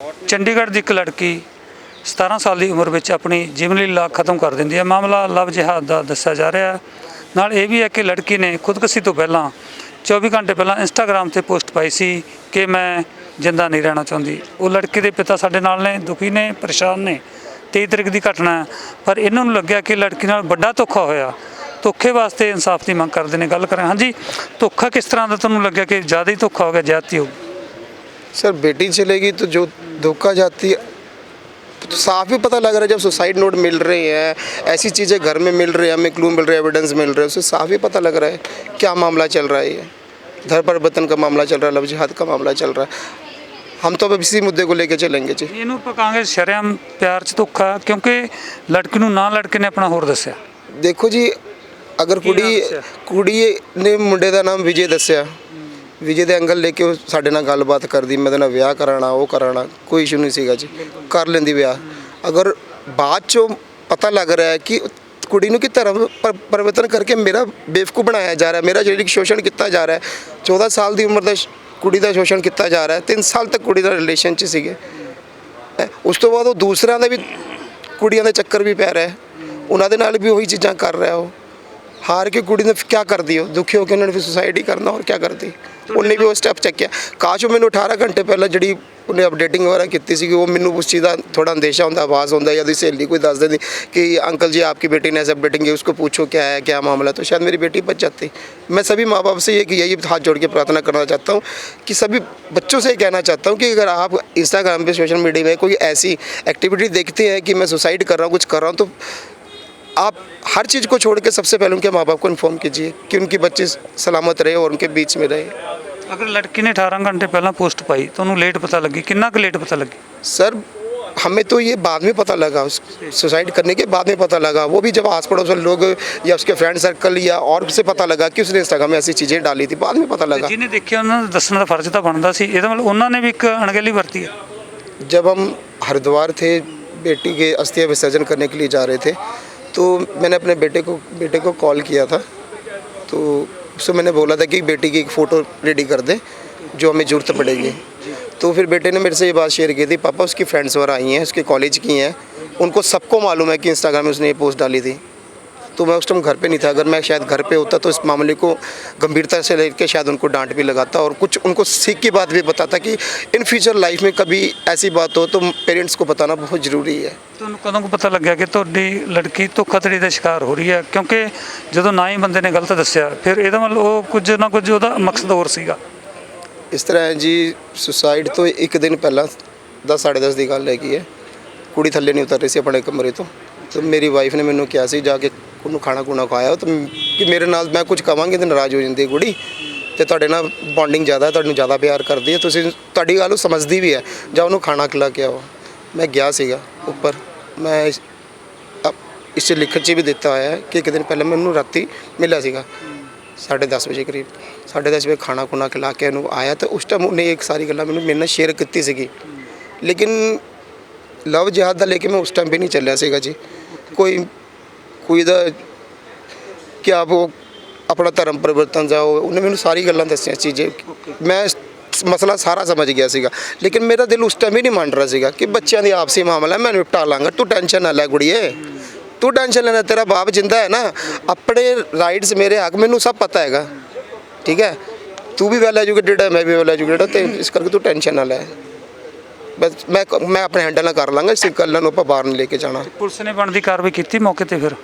ਚੰਡੀਗੜ੍ਹ ਦੀ ਇੱਕ ਲੜਕੀ 17 ਸਾਲ ਦੀ ਉਮਰ ਵਿੱਚ ਆਪਣੀ ਜੀਵਨ ਲੀਲਾ ਖਤਮ ਕਰ ਦਿੰਦੀ ਹੈ। ਮਾਮਲਾ ਲਵ ਜਿਹਾਦ ਦਾ ਦੱਸਿਆ ਜਾ ਰਿਹਾ ਹੈ। ਨਾਲ ਇਹ ਵੀ ਹੈ ਕਿ ਲੜਕੀ ਨੇ ਖੁਦਕੁਸ਼ੀ ਤੋਂ ਪਹਿਲਾਂ 24 ਘੰਟੇ ਪਹਿਲਾਂ ਇੰਸਟਾਗ੍ਰਾਮ ਤੇ ਪੋਸਟ ਪਾਈ ਸੀ ਕਿ ਮੈਂ ਜਿੰਦਾ ਨਹੀਂ ਰਹਿਣਾ ਚਾਹੁੰਦੀ। ਉਹ ਲੜਕੀ ਦੇ ਪਿਤਾ ਸਾਡੇ ਨਾਲ ਨੇ, ਦੁਖੀ ਨੇ, ਪਰੇਸ਼ਾਨ ਨੇ। 23 ਤਰੀਕ ਦੀ ਘਟਨਾ ਹੈ, ਪਰ ਇਹਨਾਂ ਨੂੰ ਲੱਗਿਆ ਕਿ ਲੜਕੀ ਨਾਲ ਵੱਡਾ ਧੋਖਾ ਹੋਇਆ। ਧੋਖੇ ਵਾਸਤੇ ਇਨਸਾਫ ਦੀ ਮੰਗ ਕਰਦੇ ਨੇ। ਗੱਲ ਕਰਾਂ, ਹਾਂਜੀ, ਧੋਖਾ किस तरह का ਤੁਹਾਨੂੰ ਲੱਗਿਆ कि ज़्यादा ही धोखा हो गया, ज्यादती होगी? सर बेटी चलेगी तो जो धोखा जाती है तो साफ ही पता लग रहा है। जब सुसाइड नोट मिल रहे हैं, ऐसी चीज़ें घर में मिल रही है, हमें क्लू मिल रहे हैं, एविडेंस मिल रहे हैं, उससे साफ ही पता लग रहा है क्या मामला चल रहा है। ये धर परिवर्तन का मामला चल रहा है, लव जिहाद का मामला चल रहा है। हम तो अब इसी मुद्दे को लेकर चलेंगे जी। ਇਹਨੂੰ ਆਪਾਂ ਕਹਾਂਗੇ ਸ਼ਰਮ ਪਿਆਰ 'ਚ ਧੋਖਾ, ਕਿਉਂਕਿ ਲੜਕੀ ਨੂੰ ਨਾ ਲੜਕੇ ਨੇ ਆਪਣਾ ਹੋਰ ਦੱਸਿਆ। देखो जी, अगर कुड़ी ने मुंडे का नाम विजय दसिया, विजय के एंगल लेके ਉਹ ਸਾਡੇ ਨਾਲ ਗੱਲਬਾਤ ਕਰਦੀ, ਮੈਂ ਉਹਦੇ ਨਾਲ ਵਿਆਹ ਕਰਾਣਾ, ਉਹ ਕਰਾਣਾ, ਕੋਈ ਇਸ਼ੂ ਨਹੀਂ ਸੀਗਾ ਜੀ, ਕਰ ਲੈਂਦੀ ਵਿਆਹ। ਅਗਰ ਬਾਅਦ ਚੋਂ ਪਤਾ ਲੱਗ ਰਿਹਾ ਹੈ ਕਿ ਕੁੜੀ ਨੂੰ ਕਿ ਧਰਮ ਪਰਿਵਰਤਨ ਕਰਕੇ ਮੇਰਾ ਬੇਵਕੂਫ ਬਣਾਇਆ ਜਾ ਰਿਹਾ, ਮੇਰਾ ਸਰੀਰਕ ਸ਼ੋਸ਼ਣ ਕੀਤਾ ਜਾ ਰਿਹਾ ਹੈ। 14 ਸਾਲ ਦੀ ਉਮਰ ਦਾ ਕੁੜੀ ਦਾ ਸ਼ੋਸ਼ਣ ਕੀਤਾ ਜਾ ਰਿਹਾ ਹੈ। 3 ਸਾਲ ਤੱਕ ਕੁੜੀ ਦਾ ਰਿਲੇਸ਼ਨ 'ਚ ਸੀਗੇ। ਉਸ ਤੋਂ ਬਾਅਦ ਉਹ ਦੂਸਰਿਆਂ ਦਾ ਵੀ ਕੁੜੀਆਂ ਦੇ ਚੱਕਰ ਵੀ ਪੈ ਰਿਹਾ, ਉਹਨਾਂ ਦੇ ਨਾਲ ਵੀ ਉਹੀ ਚੀਜ਼ਾਂ ਕਰ ਰਿਹਾ। ਉਹ हार के कुड़ी ने क्या कर दी, दुखी होकर उन्होंने फिर सुसाइड ही करना, और क्या करती। उन्हें भी वो स्टैप चक्या। काश वो मैंने 18 घंटे पहले जी उन्हें अपडेटिंग वगैरह की थी, वो मैंने उस चीज़ का थोड़ा अंदेशा होता, आवाज़ होता, या सहेली कोई दस देती कि अंकल जी आपकी बेटी ने ऐसे अपडेटिंग की, उसको पूछो क्या है, क्या मामला, तो शायद मेरी बेटी बच जाती। मैं सभी माँ बाप से यही हाथ जोड़ के प्रार्थना करना चाहता हूँ कि सभी बच्चों से कहना चाहता हूँ कि अगर आप इंस्टाग्राम पर, सोशल मीडिया में कोई ऐसी एक्टिविटी देखते हैं कि मैं सुसाइड कर रहा हूँ, कुछ कर रहा हूँ, तो आप हर चीज़ को छोड़ के सबसे पहले उनके माँ बाप को इन्फॉर्म कीजिए कि उनकी बच्चे सलामत रहे और उनके बीच में रहे। अगर लड़की ने 18 घंटे पहला पोस्ट पाई तो उन्होंने लेट पता लगी, कितना लेट पता लगी? सर हमें तो ये बाद में पता लगा, सुसाइड करने के बाद में पता लगा। वो भी जब आस पड़ोस वाले लोग या उसके फ्रेंड सर्कल या और से पता लगा कि उसने इंस्टाग्राम में ऐसी चीज़ें डाली थी, बाद में पता लगा। जिन्हें देखिए उन्होंने दसने का फर्ज तो बनता सी, ये मतलब उन्होंने भी एक अणगहली बरती है। जब हम हरिद्वार थे, बेटी के अस्थियाँ विसर्जन करने के लिए जा रहे थे, तो मैंने अपने बेटे को कॉल किया था। तो उससे मैंने बोला था कि बेटी की एक फ़ोटो रेडी कर दे जो हमें ज़रूरत पड़ेगी। तो फिर बेटे ने मेरे से ये बात शेयर की थी, पापा उसकी फ्रेंड्स वगैरह आई हैं, उसके कॉलेज की हैं, उनको सबको मालूम है कि इंस्टाग्राम में उसने ये पोस्ट डाली थी। तो मैं उस टाइम घर पे नहीं था। अगर मैं शायद घर पे होता तो इस मामले को गंभीरता से लेकर शायद उनको डांट भी लगाता और कुछ उनको सीख की बात भी बताता कि इन फ्यूचर लाइफ में कभी ऐसी बात हो तो पेरेंट्स को बताना बहुत ज़रूरी है। तो कदों को पता लग गया कि ਤੁਹਾਡੀ ਲੜਕੀ ਧੋਖਾਧੜੀ ਦਾ ਸ਼ਿਕਾਰ ਹੋ ਰਹੀ ਹੈ? ਕਿਉਂਕਿ ਜਦੋਂ ਨਾ ਹੀ ਬੰਦੇ ਨੇ ਗਲਤ ਦੱਸਿਆ, ਫਿਰ ਇਹਦਾ ਮਤਲਬ ਉਹ ਕੁਝ ਨਾ ਕੁਝ ਉਹਦਾ ਮਕਸਦ ਹੋਰ ਸੀਗਾ। ਇਸ ਤਰ੍ਹਾਂ ਹੈ ਜੀ, ਸੁਸਾਈਡ ਤੋਂ ਇੱਕ ਦਿਨ ਪਹਿਲਾਂ 10 ਸਾਢੇ 10 ਦੀ ਗੱਲ ਹੈਗੀ ਹੈ। ਕੁੜੀ ਥੱਲੇ ਨਹੀਂ ਉਤਰ ਰਹੀ ਸੀ ਆਪਣੇ ਕਮਰੇ ਤੋਂ, तो मेरी वाइफ ने मैंने किया सी जाके ਉਹਨੂੰ ਖਾਣਾ ਖੂਣਾ ਖਵਾਇਆ। तो कि मेरे नाल मैं कुछ ਕਵਾਂਗੀ ਤਾਂ ਨਾਰਾਜ਼ ਹੋ ਜਾਂਦੀ ਕੁੜੀ, ਤੇ ਤੁਹਾਡੇ ਨਾਲ ਬੌਂਡਿੰਗ ਜ਼ਿਆਦਾ, ਤੁਹਾਨੂੰ ਜ਼ਿਆਦਾ ਪਿਆਰ ਕਰਦੀ ਹੈ, ਤੁਸੀਂ ਤੁਹਾਡੀ ਗੱਲ ਉਹ ਸਮਝਦੀ ਵੀ ਹੈ, ਜਾਂ ਉਹਨੂੰ ਖਾਣਾ ਖਿਲਾ ਕੇ ਆਓ। ਮੈਂ ਗਿਆ ਸੀਗਾ ਉੱਪਰ, ਮੈਂ ਇਸ ਲਿਖਤ 'ਚ ਵੀ ਦਿੱਤਾ ਹੋਇਆ ਹੈ ਕਿ ਇੱਕ ਦਿਨ ਪਹਿਲਾਂ ਮੈਨੂੰ ਰਾਤੀ ਮਿਲਿਆ ਸੀਗਾ 10:30 ਵਜੇ ਕਰੀਬ। 10:30 ਵਜੇ ਖਾਣਾ ਖੂਣਾ ਖਿਲਾ ਕੇ ਇਹਨੂੰ ਆਇਆ, ਤਾਂ ਉਸ ਟਾਈਮ ਉਹਨੇ ਇੱਕ ਸਾਰੀ ਗੱਲਾਂ ਮੈਨੂੰ ਮੇਰੇ ਨਾਲ ਸ਼ੇਅਰ ਕੀਤੀ ਸੀਗੀ। ਲੇਕਿਨ ਲਵ ਜਿਹਾਦ ਦਾ ਲੈ ਕੇ ਮੈਂ ਉਸ ਟਾਈਮ ਵੀ ਨਹੀਂ ਚੱਲਿਆ ਸੀਗਾ ਜੀ। ਕੋਈ ਦਾ ਕਿ ਆਪ ਉਹ ਆਪਣਾ ਧਰਮ ਪਰਿਵਰਤਨ ਜਾਓ, ਉਹਨੇ ਮੈਨੂੰ ਸਾਰੀ ਗੱਲਾਂ ਦੱਸੀਆਂ ਚੀਜ਼ਾਂ। ਮੈਂ ਮਸਲਾ ਸਾਰਾ ਸਮਝ ਗਿਆ ਸੀਗਾ, ਲੇਕਿਨ ਮੇਰਾ ਦਿਲ ਉਸ ਟਾਈਮ ਹੀ ਨਹੀਂ ਮੰਨ ਰਿਹਾ ਸੀਗਾ ਕਿ ਬੱਚਿਆਂ ਦੀ ਆਪਸੀ ਮਾਮਲਾ ਮੈਂ ਨਿਪਟਾ ਲਾਂਗਾ, ਤੂੰ ਟੈਨਸ਼ਨ ਨਾ ਲੈ ਕੁੜੀਏ, ਤੂੰ ਟੈਨਸ਼ਨ ਲੈਣਾ, ਤੇਰਾ ਬਾਪ ਜਿੰਦਾ ਹੈ ਨਾ, ਆਪਣੇ ਰਾਈਟਸ ਮੇਰੇ ਹੱਕ ਮੈਨੂੰ ਸਭ ਪਤਾ ਹੈਗਾ, ਠੀਕ ਹੈ, ਤੂੰ ਵੀ ਵੈਲ ਐਜੂਕੇਟਡ ਹੈ, ਮੈਂ ਵੀ ਵੈਲ ਐਜੂਕੇਟਡ, ਤੇ ਇਸ ਕਰਕੇ ਤੂੰ ਟੈਨਸ਼ਨ ਨਾ ਲੈ, ਬਸ ਮੈਂ ਆਪਣੇ ਹੈਂਡਲ ਨਾਲ ਕਰ ਲਾਂਗਾ, ਇਸ ਗੱਲਾਂ ਨੂੰ ਆਪਾਂ ਬਾਹਰ ਨਹੀਂ ਲੈ ਕੇ ਜਾਣਾ। ਪੁਲਿਸ ਨੇ ਬਣਦੀ ਕਾਰਵਾਈ ਕੀਤੀ ਮੌਕੇ ਤੇ? ਫਿਰ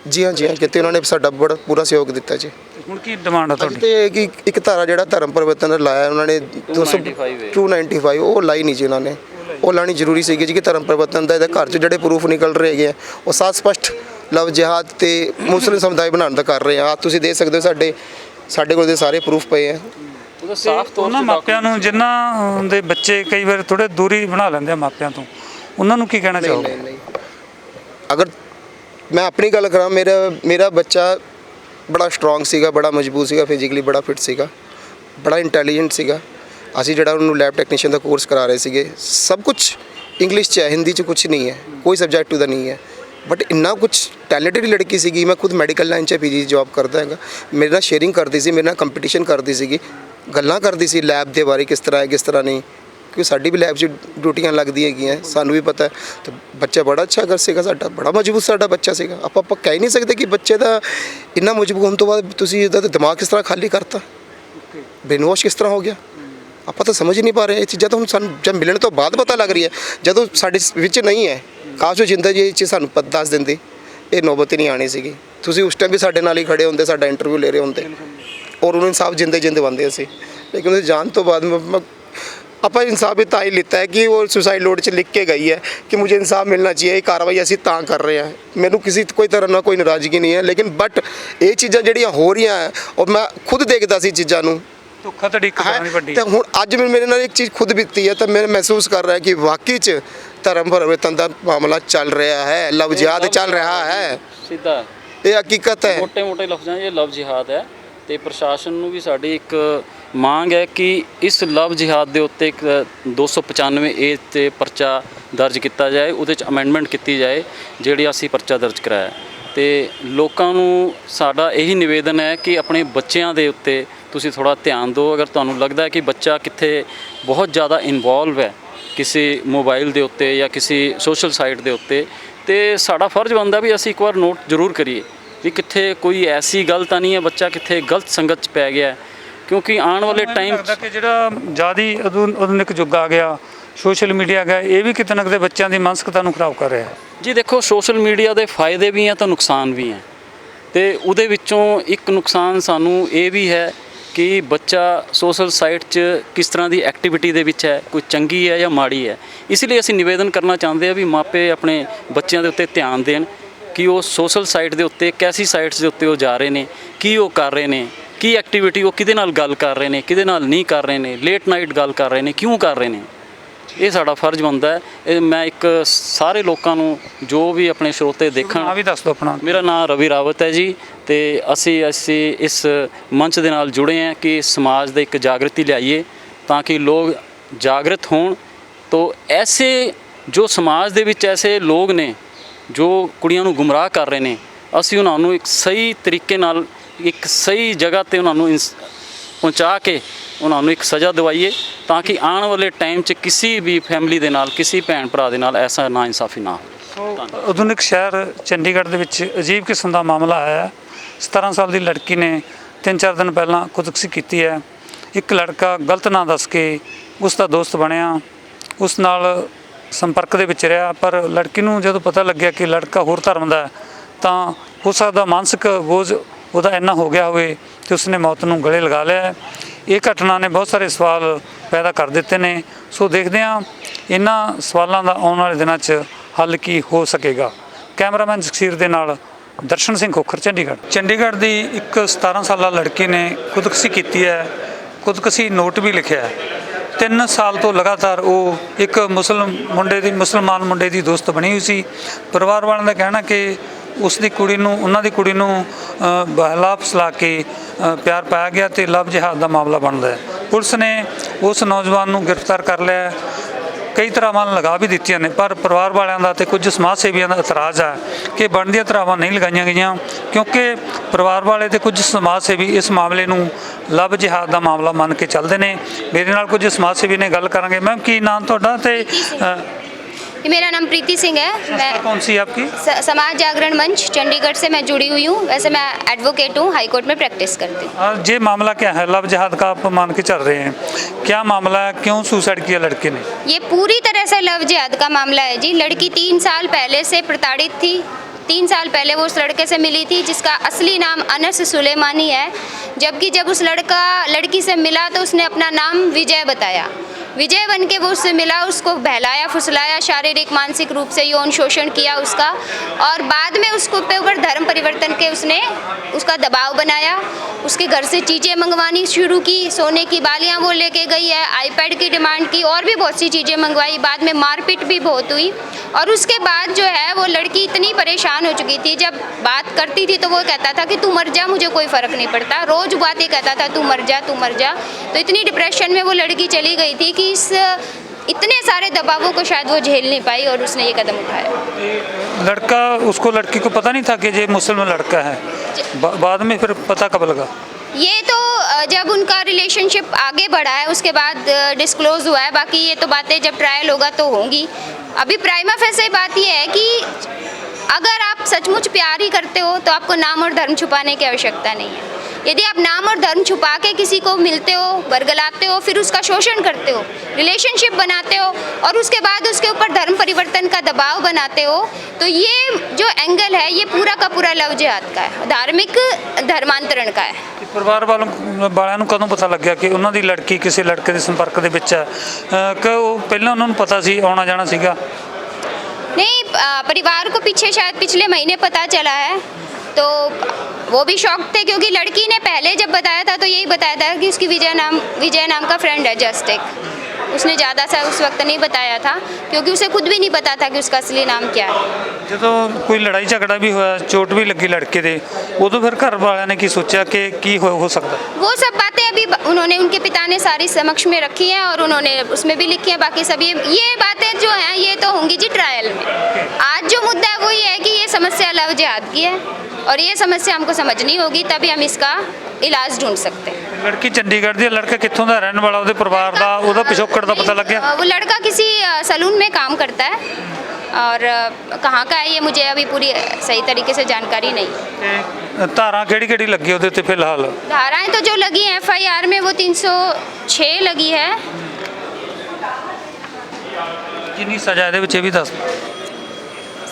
ਜੀ ਹਾਂ ਕੀਤੀ, ਉਹਨਾਂ ਨੇ ਸਾਡਾ ਬੜਾ ਪੂਰਾ ਸਹਿਯੋਗ ਦਿੱਤਾ ਜੀ। ਹੁਣ ਕੀ ਡਿਮਾਂਡ ਆ ਤੁਹਾਡੀ? ਤੇ ਕਿ ਇੱਕ ਧਾਰਾ ਜਿਹੜਾ ਧਰਮ ਪਰਿਵਰਤਨ ਦਾ ਲਾਇਆ ਉਹਨਾਂ ਨੇ 295 ਉਹ ਲਾਈ ਨਹੀਂ ਜੀ ਉਹਨਾਂ ਨੇ। ਉਹ ਲਾਣੀ ਜ਼ਰੂਰੀ ਸੀਗੀ ਜੀ ਕਿ ਧਰਮ ਪਰਿਵਰਤਨ ਦਾ ਇਹਦੇ ਘਰ 'ਚ ਜਿਹੜੇ ਪ੍ਰੂਫ ਨਿਕਲ ਰਹੇ ਹੈਗੇ ਆ ਉਹ ਸਾਫ਼ ਸਪਸ਼ਟ ਲਵ ਜਿਹਾਦ ਤੇ ਮੁਸਲਿਮ ਸਮੁਦਾਇ ਬਣਾਉਣ ਦਾ ਕਰ ਰਹੇ ਆ। ਤੁਸੀਂ ਦੇਖ ਸਕਦੇ ਹੋ ਸਾਡੇ ਕੋਲ ਦੇ ਸਾਰੇ ਪ੍ਰੂਫ ਪਏ ਆ। ਉਹਨਾਂ ਮਾਪਿਆਂ ਨੂੰ ਜਿਨ੍ਹਾਂ ਦੇ ਬੱਚੇ ਕਈ ਵਾਰ ਥੋੜੇ ਦੂਰੀ ਬਣਾ ਲੈਂਦੇ ਆ ਮਾਪਿਆਂ ਤੋਂ, ਉਹਨਾਂ ਨੂੰ ਕੀ ਕਹਿਣਾ ਚਾਹੋਗੇ? ਅਗਰ ਮੈਂ ਆਪਣੀ ਗੱਲ ਕਰਾਂ, ਮੇਰਾ ਬੱਚਾ ਬੜਾ ਸਟਰੋਂਗ ਸੀਗਾ, ਬੜਾ ਮਜ਼ਬੂਤ ਸੀਗਾ, ਫਿਜ਼ੀਕਲੀ ਬੜਾ ਫਿਟ ਸੀਗਾ, ਬੜਾ ਇੰਟੈਲੀਜੈਂਟ ਸੀਗਾ। ਅਸੀਂ ਜਿਹੜਾ ਉਹਨੂੰ ਲੈਬ ਟੈਕਨੀਸ਼ੀਅਨ ਦਾ ਕੋਰਸ ਕਰਾ ਰਹੇ ਸੀਗੇ, ਸਭ ਕੁਝ ਇੰਗਲਿਸ਼ 'ਚ ਹੈ, ਹਿੰਦੀ 'ਚ ਕੁਝ ਨਹੀਂ ਹੈ, ਕੋਈ ਸਬਜੈਕਟ ਉਹਦਾ ਨਹੀਂ ਹੈ, ਬਟ ਇੰਨਾ ਕੁਝ ਟੈਲੈਂਟਡ ਲੜਕੀ ਸੀਗੀ। ਮੈਂ ਖੁਦ ਮੈਡੀਕਲ ਲਾਈਨ 'ਚ PG ਜੋਬ ਕਰਦਾ ਹੈਗਾ, ਮੇਰੇ ਨਾਲ ਸ਼ੇਅਰਿੰਗ ਕਰਦੀ ਸੀ, ਮੇਰੇ ਨਾਲ ਕੰਪੀਟੀਸ਼ਨ ਕਰਦੀ ਸੀਗੀ, ਗੱਲਾਂ ਕਰਦੀ ਸੀ ਲੈਬ ਦੇ ਬਾਰੇ, ਕਿਸ ਤਰ੍ਹਾਂ ਹੈ ਕਿਸ ਤਰ੍ਹਾਂ ਨਹੀਂ। ਕਿਉਂਕਿ ਸਾਡੀ ਵੀ ਲੈਬ 'ਚ ਡਿਊਟੀਆਂ ਲੱਗਦੀਆਂ ਹੈਗੀਆਂ, ਸਾਨੂੰ ਵੀ ਪਤਾ ਹੈ। ਤਾਂ ਬੱਚਾ ਬੜਾ ਅੱਛਾ ਕਰ ਸੀਗਾ, ਸਾਡਾ ਬੜਾ ਮਜ਼ਬੂਤ ਸਾਡਾ ਬੱਚਾ ਸੀਗਾ। ਆਪਾਂ ਕਹਿ ਨਹੀਂ ਸਕਦੇ ਕਿ ਬੱਚੇ ਦਾ ਇੰਨਾ ਮਜ਼ਬੂਤ ਹੋਣ ਤੋਂ ਬਾਅਦ ਤੁਸੀਂ ਇਹਦਾ ਦਿਮਾਗ ਕਿਸ ਤਰ੍ਹਾਂ ਖਾਲੀ ਕਰਤਾ, ਬ੍ਰੇਨ ਵਾਸ਼ ਕਿਸ ਤਰ੍ਹਾਂ ਹੋ ਗਿਆ। ਆਪਾਂ ਤਾਂ ਸਮਝ ਹੀ ਨਹੀਂ ਪਾ ਰਹੇ ਇਹ ਚੀਜ਼ਾਂ, ਤਾਂ ਹੁਣ ਸਾਨੂੰ ਜਦ ਮਿਲਣ ਤੋਂ ਬਾਅਦ ਪਤਾ ਲੱਗ ਰਹੀ ਹੈ। ਜਦੋਂ ਸਾਡੇ ਵਿੱਚ ਨਹੀਂ ਹੈ, ਕਾਸ਼ ਉਹ ਜਿੰਦਾ ਜੀ ਇਹ ਚੀਜ਼ ਸਾਨੂੰ ਦੱਸ ਦਿੰਦੀ, ਇਹ ਨੌਬਤ ਹੀ ਨਹੀਂ ਆਣੀ ਸੀਗੀ। ਤੁਸੀਂ ਉਸ ਟਾਈਮ ਵੀ ਸਾਡੇ ਨਾਲ ਹੀ ਖੜੇ ਹੁੰਦੇ, ਸਾਡਾ ਇੰਟਰਵਿਊ ਲੈ ਰਹੇ ਹੁੰਦੇ ਔਰ ਉਹਨੂੰ ਇਨਸਾਫ ਜਿੰਦੇ ਬੰਦੇ ਅਸੀਂ। ਲੇਕਿन उसे जान तो बाद में ਆਪਾਂ ਇਨਸਾਫ ਵੀ ਤਾਂ ਹੀ ਲਿੱਤਾ ਹੈ ਕਿ ਉਹ ਸੁਸਾइड नोट 'ਚ ਲਿਖ ਕੇ ਗਈ ਹੈ ਕਿ मुझे इंसाफ मिलना चाहिए, ਇਹ ਕਾਰਵਾਈ ਅਸੀਂ ਤਾਂ ਕਰ ਰਹੇ ਹਾਂ। ਮੈਨੂੰ ਕਿਸੇ ਕੋਈ ਤਰ੍ਹਾਂ ਨਾਲ ਕੋਈ ਨਾਰਾਜ਼ਗੀ ਨਹੀਂ ਹੈ, ਲੇਕਿਨ ਬਟ ਇਹ ਚੀਜ਼ਾਂ ਜਿਹੜੀਆਂ ਹੋ ਰਹੀਆਂ ਹੈ ਔਰ ਮੈਂ ਖੁਦ ਦੇਖਦਾ ਸੀ ਚੀਜ਼ਾਂ ਨੂੰ, ਧੋਖਾ ਤਾਂ ਇੱਕ ਤਰ੍ਹਾਂ ਦੀ ਵੱਡੀ। ਤੇ ਹੁਣ ਅੱਜ ਮੇਰੇ ਨਾਲ ਇੱਕ ਚੀਜ਼ ਖੁਦ ਬੀਤੀ ਹੈ ਤਾਂ ਮੈਂ ਮਹਿਸੂਸ ਕਰ ਰਿਹਾ ਕਿ ਵਾਕਈ 'ਚ ਧਰਮ ਪਰਿਵਰਤਨ ਦਾ ਮਾਮਲਾ ਚੱਲ ਰਿਹਾ ਹੈ, ਲਵ ਜਿਹਾਦ ਚੱਲ ਰਿਹਾ ਹੈ। ਸਿੱਧਾ ਇਹ ਹਕੀਕਤ ਹੈ। ਮੋٹے ਲਫ਼ਜ਼ਾਂ 'ਚ ਇਹ ਲਵ ਜਿਹਾਦ ਹੈ ਤੇ ਪ੍ਰਸ਼ਾਸਨ ਨੂੰ ਵੀ ਸਾਡੀ ਇੱਕ ਮੰਗ ਹੈ ਕਿ ਇਸ ਲਵ ਜਿਹਾਦ ਦੇ ਉੱਤੇ ਇੱਕ 295 ਏ ਤੇ ਪਰਚਾ ਦਰਜ ਕੀਤਾ ਜਾਏ, ਉਹਦੇ 'ਚ ਅਮੈਂਡਮੈਂਟ ਕੀਤੀ ਜਾਏ ਜਿਹੜੀ ਅਸੀਂ ਪਰਚਾ ਦਰਜ ਕਰਾਇਆ। ਤੇ ਲੋਕਾਂ ਨੂੰ ਸਾਡਾ ਇਹੀ ਨਿਵੇਦਨ ਹੈ ਕਿ ਆਪਣੇ ਬੱਚਿਆਂ ਦੇ ਉੱਤੇ ਤੁਸੀਂ ਥੋੜ੍ਹਾ ਧਿਆਨ ਦਿਓ। ਅਗਰ ਤੁਹਾਨੂੰ ਲੱਗਦਾ ਹੈ ਕਿ ਬੱਚਾ ਕਿੱਥੇ ਬਹੁਤ ਜ਼ਿਆਦਾ ਇਨਵੋਲਵ ਹੈ ਕਿਸੇ ਮੋਬਾਈਲ ਦੇ ਉੱਤੇ ਜਾਂ ਕਿਸੇ ਸੋਸ਼ਲ ਸਾਈਟ ਦੇ ਉੱਤੇ, ਤੇ ਸਾਡਾ ਫਰਜ਼ ਬਣਦਾ ਵੀ ਅਸੀਂ ਇੱਕ ਵਾਰ ਨੋਟ ਜ਼ਰੂਰ ਕਰੀਏ ਵੀ ਕਿੱਥੇ ਕੋਈ ਐਸੀ ਗੱਲ ਤਾਂ ਨਹੀਂ ਹੈ ਬੱਚਾ ਕਿੱਥੇ ਗਲਤ ਸੰਗਤ 'ਚ ਪੈ ਗਿਆ, ਕਿਉਂਕਿ ਆਉਣ ਵਾਲੇ ਟਾਈਮ 'ਚ ਕਿ ਜਿਹੜਾ ਜ਼ਿਆਦੀ ਆਧੁਨਿਕ ਯੁੱਗ ਆ ਗਿਆ, ਸੋਸ਼ਲ ਮੀਡੀਆ ਆ ਗਿਆ, ਇਹ ਵੀ ਕਿਤੇ ਨਾ ਕਿਤੇ ਬੱਚਿਆਂ ਦੀ ਮਾਨਸਿਕਤਾ ਨੂੰ ਖਰਾਬ ਕਰ ਰਿਹਾ ਹੈ। ਜੀ ਦੇਖੋ, ਸੋਸ਼ਲ ਮੀਡੀਆ ਦੇ ਫਾਇਦੇ ਵੀ ਹੈ ਤਾਂ ਨੁਕਸਾਨ ਵੀ ਹੈ, ਤੇ ਉਹਦੇ ਵਿੱਚੋਂ ਇੱਕ ਨੁਕਸਾਨ ਸਾਨੂੰ ਇਹ ਵੀ ਹੈ ਕਿ ਬੱਚਾ ਸੋਸ਼ਲ ਸਾਈਟ 'ਚ ਕਿਸ ਤਰ੍ਹਾਂ ਦੀ ਐਕਟੀਵਿਟੀ ਦੇ ਵਿੱਚ ਹੈ, ਕੋਈ ਚੰਗੀ ਹੈ ਜਾਂ ਮਾੜੀ ਹੈ। ਇਸ ਲਈ ਅਸੀਂ ਨਿਵੇਦਨ ਕਰਨਾ ਚਾਹੁੰਦੇ ਹਾਂ ਵੀ ਮਾਪੇ ਆਪਣੇ ਬੱਚਿਆਂ ਦੇ ਉੱਤੇ ਧਿਆਨ ਦੇਣ ਕਿ ਉਹ ਸੋਸ਼ਲ ਸਾਈਟ ਦੇ ਉੱਤੇ ਕੈਸੀ ਸਾਈਟਸ ਦੇ ਉੱਤੇ ਉਹ ਜਾ ਰਹੇ ਨੇ, ਕੀ ਉਹ ਕਰ ਰਹੇ ਨੇ, ਕੀ ਐਕਟੀਵਿਟੀ ਉਹ ਕਿਹਦੇ ਨਾਲ ਗੱਲ ਕਰ ਰਹੇ ਨੇ, ਕਿਹਦੇ ਨਾਲ ਨਹੀਂ ਕਰ ਰਹੇ ਨੇ, ਲੇਟ ਨਾਈਟ ਗੱਲ ਕਰ ਰਹੇ ਨੇ, ਕਿਉਂ ਕਰ ਰਹੇ ਨੇ। ਇਹ ਸਾਡਾ ਫਰਜ਼ ਬਣਦਾ ਹੈ। ਇਹ ਮੈਂ ਇੱਕ ਸਾਰੇ ਲੋਕਾਂ ਨੂੰ ਜੋ ਵੀ ਆਪਣੇ ਸਰੋਤੇ ਦੇਖਣ, ਆ ਵੀ ਦੱਸ ਦਿਓ ਆਪਣਾ। ਮੇਰਾ ਨਾਮ ਰਵੀ ਰਾਵਤ ਹੈ ਜੀ, ਤੇ ਅਸੀਂ ਇਸ ਮੰਚ ਦੇ ਨਾਲ ਜੁੜੇ ਹਾਂ ਕਿ ਸਮਾਜ ਦੇ ਇੱਕ ਜਾਗਰਤੀ ਲਿਆਈਏ ਤਾਂ ਕਿ ਲੋਕ ਜਾਗਰਤ ਹੋਣ। ਤੋਂ ਐਸੇ ਜੋ ਸਮਾਜ ਦੇ ਵਿੱਚ ਐਸੇ ਲੋਕ ਨੇ ਜੋ ਕੁੜੀਆਂ ਨੂੰ ਗੁੰਮਰਾਹ ਕਰ ਰਹੇ ਨੇ, ਅਸੀਂ ਉਹਨਾਂ ਨੂੰ ਇੱਕ ਸਹੀ ਤਰੀਕੇ ਨਾਲ ਇੱਕ ਸਹੀ ਜਗ੍ਹਾ 'ਤੇ ਉਹਨਾਂ ਨੂੰ ਪਹੁੰਚਾ ਕੇ ਉਹਨਾਂ ਨੂੰ ਇੱਕ ਸਜ਼ਾ ਦਿਵਾਈਏ ਤਾਂ ਕਿ ਆਉਣ ਵਾਲੇ ਟਾਈਮ 'ਚ ਕਿਸੇ ਵੀ ਫੈਮਿਲੀ ਦੇ ਨਾਲ, ਕਿਸੇ ਭੈਣ ਭਰਾ ਦੇ ਨਾਲ ਐਸਾ ਨਾ ਇਨਸਾਫੀ ਨਾ ਹੋਵੇ। ਆਧੁਨਿਕ ਸ਼ਹਿਰ ਚੰਡੀਗੜ੍ਹ ਦੇ ਵਿੱਚ ਅਜੀਬ ਕਿਸਮ ਦਾ ਮਾਮਲਾ ਆਇਆ ਹੈ। 17 ਸਾਲ ਦੀ ਲੜਕੀ ਨੇ 3-4 ਦਿਨ ਪਹਿਲਾਂ ਖੁਦਕੁਸ਼ੀ ਕੀਤੀ ਹੈ। ਇੱਕ ਲੜਕਾ ਗਲਤ ਨਾਂ ਦੱਸ ਕੇ ਉਸ ਦਾ ਦੋਸਤ ਬਣਿਆ, ਉਸ ਨਾਲ ਸੰਪਰਕ ਦੇ ਵਿੱਚ ਰਿਹਾ, ਪਰ ਲੜਕੀ ਨੂੰ ਜਦੋਂ ਪਤਾ ਲੱਗਿਆ ਕਿ ਲੜਕਾ ਹੋਰ ਧਰਮ ਦਾ ਹੈ ਤਾਂ ਹੋ ਸਕਦਾ ਮਾਨਸਿਕ ਬੋਝ ਉਹਦਾ ਇੰਨਾ ਹੋ ਗਿਆ ਹੋਵੇ ਕਿ ਉਸਨੇ ਮੌਤ ਨੂੰ ਗਲੇ ਲਗਾ ਲਿਆ ਹੈ। ਇਹ ਘਟਨਾ ਨੇ ਬਹੁਤ ਸਾਰੇ ਸਵਾਲ ਪੈਦਾ ਕਰ ਦਿੱਤੇ ਨੇ। ਸੋ ਦੇਖਦੇ ਹਾਂ ਇਹਨਾਂ ਸਵਾਲਾਂ ਦਾ ਆਉਣ ਵਾਲੇ ਦਿਨਾਂ 'ਚ ਹੱਲ ਕੀ ਹੋ ਸਕੇਗਾ। ਕੈਮਰਾਮੈਨ ਜਗਸੀਰ ਦੇ ਨਾਲ ਦਰਸ਼ਨ ਸਿੰਘ ਖੋਖਰ, ਚੰਡੀਗੜ੍ਹ ਦੀ ਇੱਕ 17 ਸਾਲਾ ਲੜਕੀ ਨੇ ਖੁਦਕੁਸ਼ੀ ਕੀਤੀ ਹੈ। ਖੁਦਕੁਸ਼ੀ ਨੋਟ ਵੀ ਲਿਖਿਆ ਹੈ। 3 ਸਾਲ ਤੋਂ ਲਗਾਤਾਰ ਉਹ ਇੱਕ ਮੁਸਲਮਾਨ ਮੁੰਡੇ ਦੀ ਦੋਸਤ ਬਣੀ ਹੋਈ ਸੀ। ਪਰਿਵਾਰ ਵਾਲਿਆਂ ਦਾ ਕਹਿਣਾ ਕਿ ਉਹਨਾਂ ਦੀ ਕੁੜੀ ਨੂੰ ਬਹਲਾ ਫੁਸਲਾ ਕੇ ਪਿਆਰ ਪਾਇਆ ਗਿਆ ਤੇ ਲਵ ਜਿਹਾਦ ਦਾ ਮਾਮਲਾ ਬਣਦਾ ਹੈ। ਪੁਲਿਸ ਨੇ ਉਸ ਨੌਜਵਾਨ ਨੂੰ ਗ੍ਰਿਫਤਾਰ ਕਰ ਲਿਆ। ਕਈ ਧਾਰਾਵਾਂ ਲਗਾ ਵੀ ਦਿੱਤੀਆਂ ਨੇ, ਪਰ ਪਰਿਵਾਰ ਵਾਲਿਆਂ ਦਾ ਤੇ ਕੁਝ ਸਮਾਜ ਸੇਵੀਆਂ ਦਾ ਇਤਰਾਜ਼ ਹੈ ਕਿ ਬਣਦੀਆਂ ਧਾਰਾਵਾਂ ਨਹੀਂ ਲਗਾਈਆਂ ਗਈਆਂ, ਕਿਉਂਕਿ ਪਰਿਵਾਰ ਵਾਲੇ ਤੇ ਕੁਝ ਸਮਾਜ ਸੇਵੀ ਇਸ ਮਾਮਲੇ ਨੂੰ ਲਵ ਜਿਹਾਦ ਦਾ ਮਾਮਲਾ ਮੰਨ ਕੇ ਚੱਲਦੇ ਨੇ। ਮੇਰੇ ਨਾਲ ਕੁਝ ਸਮਾਜ ਸੇਵੀ ਨੇ ਗੱਲ ਕਰਾਂਗੇ। ਮੈਮ, ਕੀ ਨਾਮ ਤੁਹਾਡਾ ਤੇ मेरा नाम प्रीति सिंह है। मैं कौन सी आपकी? समाज जागरण मंच चंडीगढ़ से मैं जुड़ी हुई हूँ। वैसे मैं एडवोकेट हूँ, हाई कोर्ट में प्रैक्टिस करती हूँ। ये मामला क्या है? लव जिहाद का आप मान के चल रहे हैं, क्या मामला है? क्यों सुसाइड किया लड़के ने? ये पूरी तरह से लव जिहाद का मामला है जी। लड़की 3 साल पहले से प्रताड़ित थी। 3 साल पहले वो उस लड़के से मिली थी जिसका असली नाम अनस सुलेमानी है, जबकि जब उस लड़की से मिला तो उसने अपना नाम विजय बताया। विजय बन के वो उससे मिला, उसको बहलाया फुसलाया, शारीरिक मानसिक रूप से यौन शोषण किया उसका, और बाद में उसको ऊपर धर्म परिवर्तन के उसने उसका दबाव बनाया। उसके घर से चीज़ें मंगवानी शुरू की, सोने की बालियाँ वो लेके गई है, आईपैड की डिमांड की, और भी बहुत सी चीज़ें मंगवाई। बाद में मारपीट भी बहुत हुई, और उसके बाद जो है वो लड़की इतनी परेशान हो चुकी थी। जब बात करती थी तो वो कहता था कि तू मर जा, मुझे कोई फ़र्क नहीं पड़ता। रोज़ बात ही कहता था, तू मर जा, तू मर जा। तो इतनी डिप्रेशन में वो लड़की चली गई थी कि इतने सारे दबावों को शायद वो झेल नहीं पाई और उसने ये कदम उठाया। लड़की को पता नहीं था कि ये मुस्लिम लड़का है? बाद में फिर पता कब लगा? ये तो जब उनका रिलेशनशिप आगे बढ़ा है उसके बाद डिस्क्लोज हुआ है। बाकी ये तो बातें जब ट्रायल होगा तो होंगी। अभी प्राइमा फेसे बात ये है कि अगर आप सचमुच प्यार ही करते हो तो आपको नाम और धर्म छुपाने की आवश्यकता नहीं है। यदि आप नाम और धर्म छुपा के किसी को मिलते हो, बरगलाते हो, फिर उसका शोषण करते हो, रिलेशनशिप बनाते हो और उसके बाद उसके ऊपर धर्म परिवर्तन का दबाव बनाते हो, तो ये जो एंगल है ये पूरा का पूरा लव जिहाद का है, धार्मिक धर्मांतरण का है। ਪਰਿਵਾਰ ਵਾਲਿਆਂ ਨੂੰ ਕਦੋਂ ਪਤਾ ਲੱਗਿਆ ਕਿ ਉਹਨਾਂ ਦੀ ਲੜਕੀ ਕਿਸੇ ਲੜਕੇ ਦੇ ਸੰਪਰਕ ਦੇ ਵਿੱਚ ਹੈ ਕਿ ਉਹ ਪਹਿਲਾਂ ਉਹਨਾਂ ਨੂੰ ਪਤਾ ਸੀ ਆਉਣਾ ਜਾਣਾ ਸੀਗਾ? नहीं, परिवार को पीछे शायद पिछले महीने पता चला है, तो वो भी शॉक थे क्योंकि लड़की ने पहले जब बताया था तो यही बताया था कि उसकी विजय नाम का फ्रेंड है जस्ट एक। उसने ज़्यादा सा उस वक्त नहीं बताया था क्योंकि उसे खुद भी नहीं पता था कि उसका असली नाम क्या है। ਜਦੋਂ ਕੋਈ ਲੜਾਈ ਝਗੜਾ ਵੀ ਹੋਇਆ, ਚੋਟ ਵੀ ਲੱਗੀ ਲੜਕੇ ਦੇ, ਉਦੋਂ ਫਿਰ ਘਰ ਵਾਲਿਆਂ ਨੇ ਕੀ ਸੋਚਿਆ ਕਿ ਕੀ ਹੋ ਸਕਦਾ? वो सब बातें अभी उन्होंने, उनके पिता ने सारी समक्ष में रखी हैं और उन्होंने उसमें भी लिखी हैं। बाकी सब ये बातें जो हैं ये तो होंगी जी ट्रायल में। आज जो मुद्दा है वो ये है कि ये समस्या लव जिहाद की है और ये समस्या हमको समझनी होगी, तभी हम इसका इलाज ढूंढ सकते हैं। ਲੜਕੀ ਚੰਡੀਗੜ੍ਹ ਦੀ, ਲੜਕਾ ਕਿੱਥੋਂ ਦਾ ਰਹਿਣ ਵਾਲਾ, ਉਹਦੇ ਪਰਿਵਾਰ ਦਾ, ਉਹਦਾ ਪਿਛੋਕੜ ਦਾ ਪਤਾ ਲੱਗਿਆ? वो लड़का किसी सलून में काम करता है और कहाँ का है ये मुझे अभी पूरी सही तरीके से जानकारी नहीं। ਤੇ ਧਾਰਾਂ ਕਿਹੜੀ ਕਿਹੜੀ ਲੱਗੀ ਉਹਦੇ ਤੇ ਫਿਲਹਾਲ? धाराएं तो जो लगी हैं FIR में वो 306 लगी है। ਕਿੰਨੀ ਸਜ਼ਾ ਇਹਦੇ ਵਿੱਚ ਇਹ ਵੀ ਦੱਸ?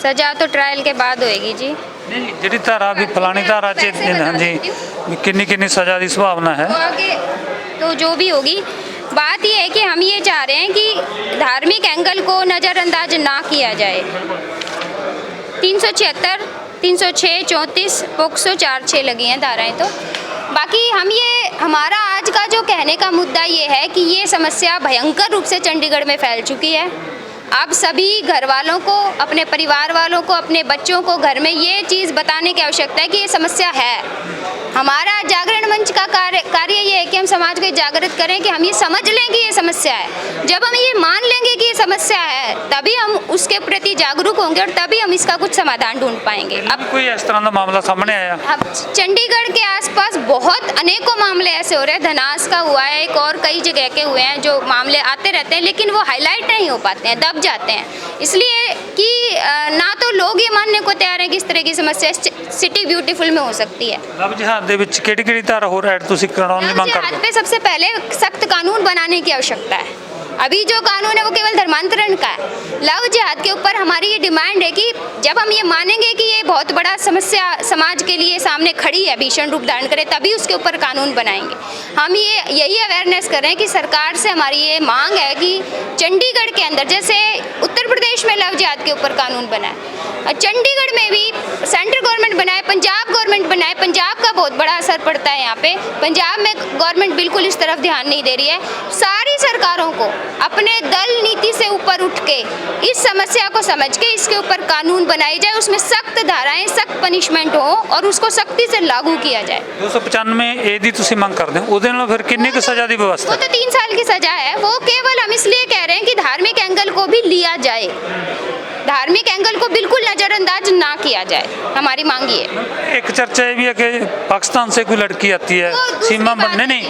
सजा तो ट्रायल के बाद होएगी जी। ਨਹੀਂ, ਜਿਹੜੀ ਧਾਰਾ ਵੀ ਫਲਾਣੀ ਧਾਰਾ 'ਚ ਹਾਂਜੀ ਵੀ ਕਿੰਨੀ ਕਿੰਨੀ ਸਜ਼ਾ ਦੀ ਸੰਭਾਵਨਾ ਹੈ? तो आगे तो जो भी होगी, बात ये है कि हम ये चाह रहे हैं कि धार्मिक एंगल को नज़रअंदाज ना किया जाए। 376, 306, 34, पोक्सो 4-6 लगी हैं धाराएं। तो बाकी हमारा आज का जो कहने का मुद्दा ये है कि ये समस्या भयंकर रूप से चंडीगढ़ में फैल चुकी है। अब सभी घर वालों को, अपने परिवार वालों को, अपने बच्चों को घर में ये चीज़ बताने की आवश्यकता है कि ये समस्या है। हमारा जागरण मंच का कार्य ये है कि हम समाज को जागृत करें कि हम ये समझ लें कि ये समस्या है। जब हम ये मान लेंगे कि ये समस्या है तभी हम उसके प्रति जागरूक होंगे और तभी हम इसका कुछ समाधान ढूंढ पाएंगे। अब ਕੋਈ ਇਸ ਤਰ੍ਹਾਂ ਦਾ ਮਾਮਲਾ ਸਾਹਮਣੇ ਆਇਆ? अब चंडीगढ़ के आसपास बहुत अनेकों मामले ऐसे हो रहे हैं। धनास का हुआ है, एक और कई जगह के हुए हैं जो मामले आते रहते हैं, लेकिन वो हाईलाइट नहीं हो पाते हैं, दब जाते हैं, इसलिए कि ना तो लोग ये मानने को तैयार हैं कि इस तरह की समस्या सिटी ब्यूटीफुल में हो सकती है। ਲਵ ਜਿਹਾਦ ਦੇ ਵਿੱਚ ਕਿਹੜੀ ਕਿਹੜੀ ਧਾਰਾ ਹੋਰ ਐਡ ਤੁਸੀਂ ਕਰਾਉਣ ਦੀ लव ਮੰਗ जिहाद ਕਰਦੇ ਹੋ? पे सबसे पहले सख्त कानून बनाने की आवश्यकता है। अभी जो कानून है वो केवल धर्मांतरण का है। लव जिहाद के ऊपर हमारी ये डिमांड है कि जब हम ये मानेंगे कि ये बहुत बड़ा समस्या समाज के लिए सामने खड़ी है, भीषण रूप धारण करे, तभी उसके ऊपर कानून बनाएंगे। हम यही अवेयरनेस कर रहे हैं कि सरकार से हमारी ये मांग है कि चंडीगढ़ के अंदर, जैसे उत्तर प्रदेश में लव जिहाद के ऊपर कानून बना है, चंडीगढ़ में भी सेंट्रल गवर्नमेंट बनाए, पंजाब गवर्नमेंट बनाए। पंजाब का बहुत बड़ा असर पड़ता है यहाँ पे। पंजाब में गवर्नमेंट बिल्कुल इस तरफ ध्यान नहीं दे रही है। सारी सरकारों को अपने दल नीति से ऊपर उठ के इस समस्या को समझ के इसके ऊपर कानून बनाई जाए, उसमें सख्त धाराएं, सख्त पनिशमेंट हो और उसको सख्ती से लागू किया जाए। 295 ए ਦੀ ਤੁਸੀਂ ਮੰਗ ਕਰਦੇ ਹੋ, ਉਹਦੇ ਨਾਲ ਫਿਰ ਕਿੰਨੀ ਕੁ ਸਜ਼ਾ ਦੀ ਵਿਵਸਥਾ? वो तो 3 साल की सजा है। वो केवल हम इसलिए कह रहे हैं कि धार्मिक एंगल को भी लिया जाए, धार्मिक एंगल को बिल्कुल नज़रअंदाज ना किया जाए, हमारी मांग ये है। एक चर्चा ये भी है कि पाकिस्तान से कोई लड़की आती है, वो दूसरी सीमा बात बनने है। नहीं,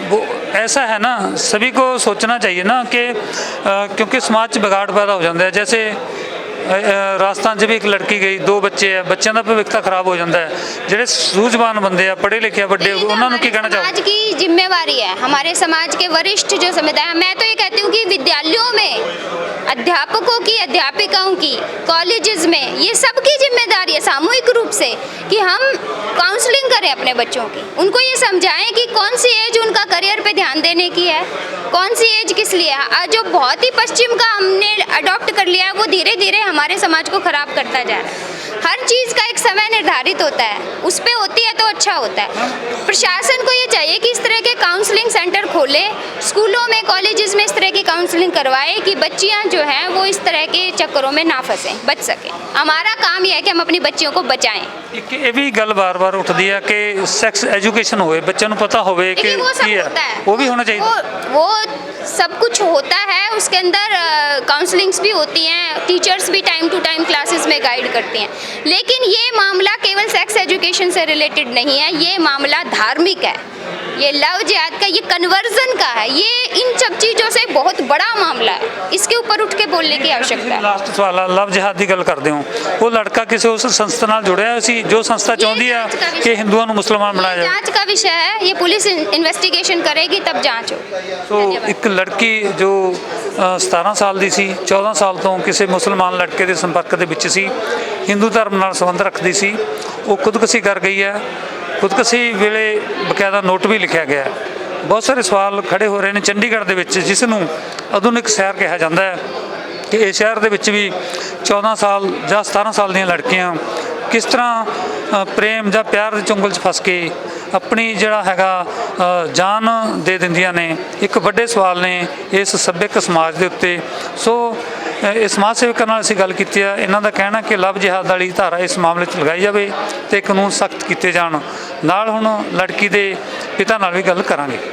वो ऐसा है ना, सभी को सोचना चाहिए ना कि क्योंकि समाज 'ਚ बिगाड़ पैदा हो जाता है। जैसे ਰਾਜਸਥਾਨ 'ਚ ਵੀ ਇੱਕ ਲੜਕੀ ਗਈ, 2 ਬੱਚੇ ਆ, ਬੱਚਿਆਂ ਦਾ ਭਵਿੱਖ ਤਾਂ ਖਰਾਬ ਹੋ ਜਾਂਦਾ ਹੈ। ਜਿਹੜੇ ਸੂਝਵਾਨ ਬੰਦੇ ਆ, ਪੜ੍ਹੇ ਲਿਖੇ ਵੱਡੇ, ਉਹਨਾਂ ਨੂੰ ਕੀ ਕਹਿਣਾ ਚਾਹੋਗੇ? समाज की जिम्मेवारी है, हमारे समाज के वरिष्ठ जो समुदाय है, मैं तो ये कहती हूँ कि विद्यालयों में अध्यापकों की, अध्यापिकाओं की, कॉलेजेस में ये सबकी जिम्मेदारी है सामूहिक रूप से कि हम काउंसलिंग करें अपने बच्चों की, उनको ये समझाएं कि कौन सी एज उनका करियर पे ध्यान देने की है, कौन सी एज किस लिए है। जो बहुत ही पश्चिम का हमने अडॉप्ट कर लिया है वो धीरे धीरे हमारे समाज को खराब करता जा रहा है। हर चीज़ का एक समय निर्धारित होता है, उस पे होती है तो अच्छा होता है। प्रशासन को ये चाहिए कि इस तरह के काउंसलिंग सेंटर खोले, स्कूलों में, कॉलेजेस में इस तरह की काउंसलिंग करवाए कि बच्चियां जो हैं वो इस तरह के चक्करों में ना फंसें, बच सकें। हमारा काम ये है कि हम अपनी बच्चियों को बचाएं। ਇੱਕ ਇਹ ਵੀ ਗੱਲ ਬਾਰ-ਬਾਰ ਉੱਠਦੀ ਹੈ ਕਿ ਸੈਕਸ ਐਜੂਕੇਸ਼ਨ ਹੋਵੇ, ਬੱਚਿਆਂ ਨੂੰ ਪਤਾ ਹੋਵੇ ਕਿ देखिए वो सब ਕੀ होता ਹੈ, है, ਉਹ ਵੀ ਹੋਣਾ ਚਾਹੀਦਾ। वो सब कुछ होता है, उसके अंदर काउंसलिंग्स भी होती हैं, टीचर्स भी टाइम टू टाइम क्लासेस में गाइड करती हैं, लेकिन ये मामला केवल सेक्स एजुकेशन से रिलेटेड नहीं है, ये मामला धार्मिक है, ये लव जिहाद का, ये कन्वर्जन का है, ये इन सब चीज़ों से बहुत बड़ा मामला है, इसके ऊपर उठ के बोलने की आवश्यकता है। ਲਾਸਟ ਸਵਾਲ ਆ, ਲਵ ਜਿਹਾਦ ਦੀ ਗੱਲ ਕਰਦੇ ਹੋ, ਉਹ ਲੜਕਾ ਕਿਸੇ ਉਸ ਸੰਸਥਾ ਨਾਲ ਜੁੜਿਆ ਹੋਇਆ ਸੀ ਜੋ ਸੰਸਥਾ ਚਾਹੁੰਦੀ ਆ ਕਿ ਹਿੰਦੂਆਂ ਨੂੰ ਮੁਸਲਮਾਨ ਬਣਾਇਆ ये ਜਾਵੇ। जांच का विषय है, ये पुलिस इन्वेस्टिगेशन करेगी तब जांच हो। ਸੋ ਇੱਕ ਲੜਕੀ ਜੋ 17 ਸਾਲ ਦੀ ਸੀ, 14 ਸਾਲ ਤੋਂ ਕਿਸੇ ਮੁਸਲਮਾਨ ਲੜਕੇ ਦੇ ਸੰਪਰਕ ਦੇ ਵਿੱਚ ਸੀ, ਹਿੰਦੂ ਧਰਮ ਨਾਲ ਸੰਬੰਧ ਰੱਖਦੀ ਸੀ, ਉਹ ਖੁਦਕੁਸ਼ੀ ਕਰ ਗਈ ਹੈ। ਖੁਦਕੁਸ਼ੀ ਵੇਲੇ ਬਕਾਇਦਾ ਨੋਟ ਵੀ ਲਿਖਿਆ ਗਿਆ ਹੈ। ਬਹੁਤ ਸਾਰੇ ਸਵਾਲ ਖੜੇ ਹੋ ਰਹੇ ਨੇ ਚੰਡੀਗੜ੍ਹ ਦੇ ਵਿੱਚ, ਜਿਸ ਨੂੰ ਆਧੁਨਿਕ ਸ਼ਹਿਰ ਕਿਹਾ ਜਾਂਦਾ ਹੈ, ਕਿ ਇਹ ਸ਼ਹਿਰ ਦੇ ਵਿੱਚ ਵੀ 14 ਸਾਲ ਜਾਂ 17 ਸਾਲ ਦੀਆਂ ਲੜਕੀਆਂ ਕਿਸ ਤਰ੍ਹਾਂ ਪ੍ਰੇਮ ਜਾਂ ਪਿਆਰ ਦੇ ਚੁੰਗਲ 'ਚ ਫਸ ਕੇ ਆਪਣੀ ਜਿਹੜਾ ਹੈਗਾ ਜਾਨ ਦੇ ਦਿੰਦੀਆਂ ਨੇ। ਇੱਕ ਵੱਡੇ ਸਵਾਲ ਨੇ ਇਸ ਸੱਭਿਅਕ ਸਮਾਜ ਦੇ ਉੱਤੇ। ਸੋ ਇਹ ਸਮਾਜ ਸੇਵਕਾਂ ਨਾਲ ਅਸੀਂ ਗੱਲ ਕੀਤੀ ਹੈ, ਇਹਨਾਂ ਦਾ ਕਹਿਣਾ ਕਿ ਲਵ ਜਿਹਾਦ ਵਾਲੀ ਧਾਰਾ ਇਸ ਮਾਮਲੇ 'ਚ ਲਗਾਈ ਜਾਵੇ ਤੇ ਕਾਨੂੰਨ ਸਖਤ ਕੀਤੇ ਜਾਣ। ਨਾਲ ਹੁਣ ਲੜਕੀ ਦੇ ਪਿਤਾ ਨਾਲ ਵੀ ਗੱਲ ਕਰਾਂਗੇ।